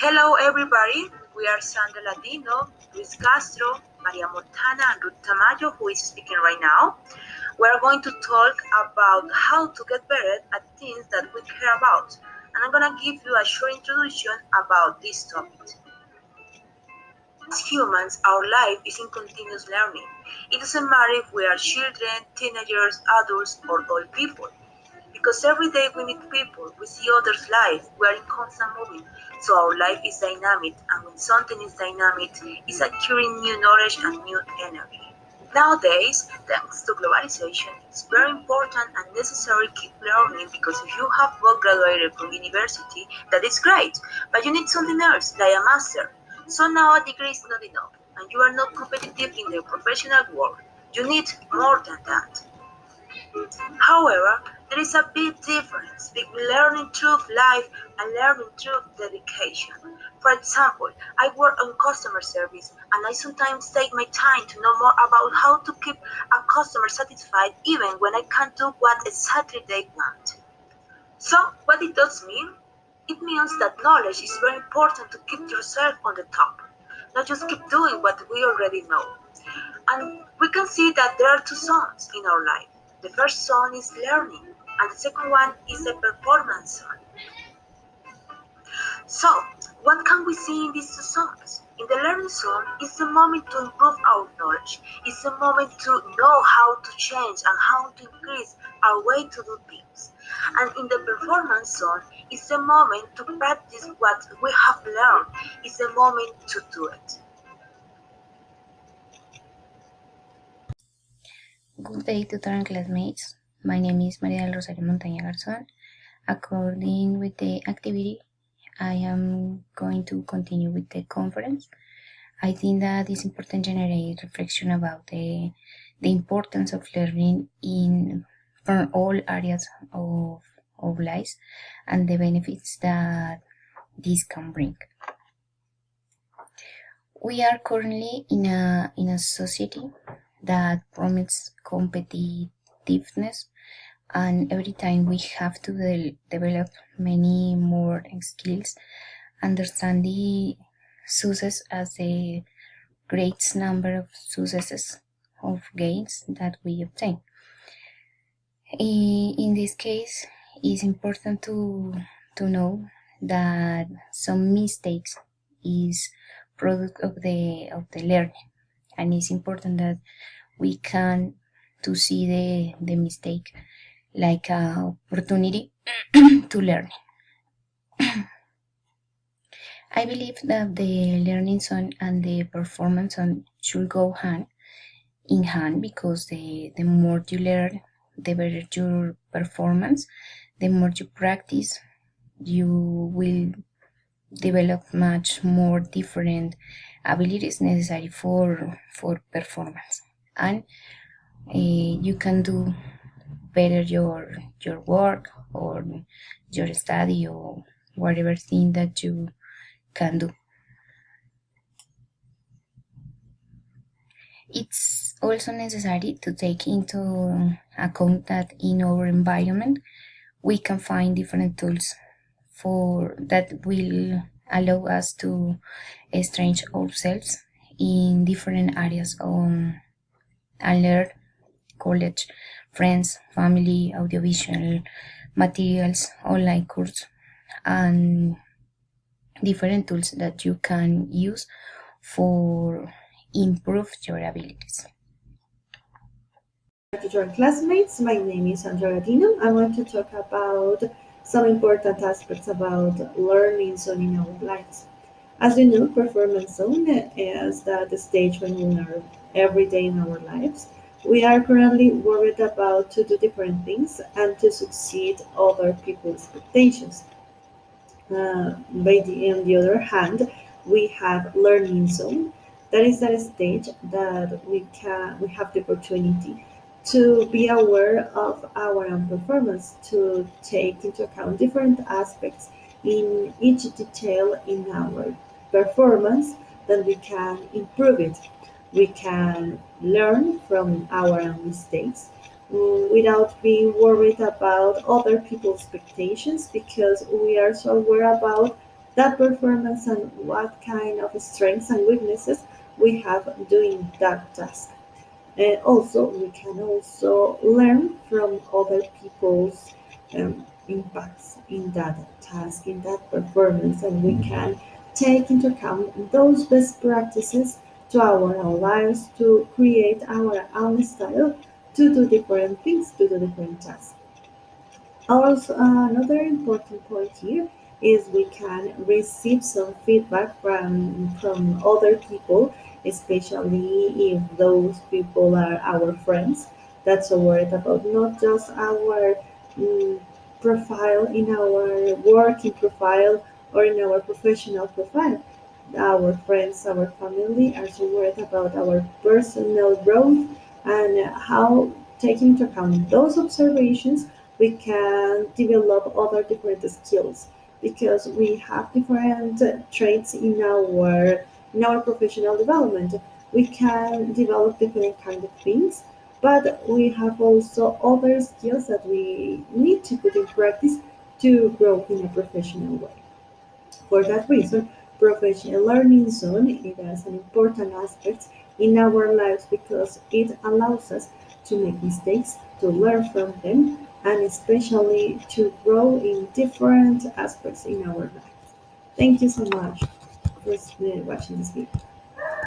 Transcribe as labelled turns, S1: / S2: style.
S1: Hello everybody, we are Sandra Ladino, Luis Castro, Maria Montana and Ruth Tamayo who is speaking right now. We are going to talk about how to get better at things that we care about. And I'm going to give you a short introduction about this topic. As humans, our life is in continuous learning. It doesn't matter if we are children, teenagers, adults or old people. Because every day we meet people, we see others' life, we are in constant moving. So our life is dynamic, and when something is dynamic, it's acquiring new knowledge and new energy. Nowadays, thanks to globalization, it's very important and necessary to keep learning because if you have well graduated from university, that is great, but you need something else, like a master. So now a degree is not enough, and you are not competitive in the professional world. You need more than that. However, there is a big difference between learning through life and learning through dedication. For example, I work on customer service and I sometimes take my time to know more about how to keep a customer satisfied even when I can't do what exactly they want. So, what it does mean? It means that knowledge is very important to keep yourself on the top, not just keep doing what we already know. And we can see that there are two zones in our life. The first zone is learning, and the second one is the performance zone. So, what can we see in these two zones? In the learning zone is the moment to improve our knowledge. It's the moment to know how to change and how to increase our way to do things. And in the performance zone is the moment to practice what we have learned. It's the moment to do it.
S2: Good day, tutor and classmates. My name is María del Rosario Montaña Garzón. According with the activity, I am going to continue with the conference. I think that it's important to generate reflection about the importance of learning from all areas of life and the benefits that this can bring. We are currently in a society that promotes competitiveness, and every time we have to develop many more skills, understand the success as the greatest number of successes of gains that we obtain. In this case, it's important to know that some mistakes is product of the learning, and it's important that we can to see the mistake like an opportunity to learn. I believe that the learning zone and the performance zone should go hand in hand because the more you learn, the better your performance. The more you practice, you will develop much more different abilities necessary for performance, and you can do better your work or your study or whatever thing that you can do. It's also necessary to take into account that in our environment we can find different tools for that will allow us to stretch ourselves in different areas and learn college, friends, family, audiovisual materials, online course, and different tools that you can use for improve your abilities.
S3: Teacher and classmates, my name is Sandra Ladino. I want to talk about some important aspects about learning zone in our lives. As you know, performance zone is the stage when we learn every day in our lives. We are currently worried about to do different things and to succeed other people's expectations. On the other hand, we have learning zone. That is that stage that we have the opportunity to be aware of our own performance, to take into account different aspects in each detail in our performance, then we can improve it. We can learn from our own mistakes without being worried about other people's expectations because we are so aware about that performance and what kind of strengths and weaknesses we have doing that task. And also, we can also learn from other people's impacts in that task, in that performance, and we can take into account those best practices to our own lives to create our own style to do different things, to do different tasks. Also, another important point here is we can receive some feedback from other people, especially if those people are our friends. That's a word about not just our mm, profile in our working profile or in our professional profile. Our friends, our family are so worried about our personal growth and how, taking into account those observations, we can develop other different skills because we have different traits in our professional development. We can develop different kind of things, but we have also other skills that we need to put in practice to grow in a professional way. For that reason, professional learning zone is an important aspect in our lives because it allows us to make mistakes, to learn from them, and especially to grow in different aspects in our lives. Thank you so much for watching this video.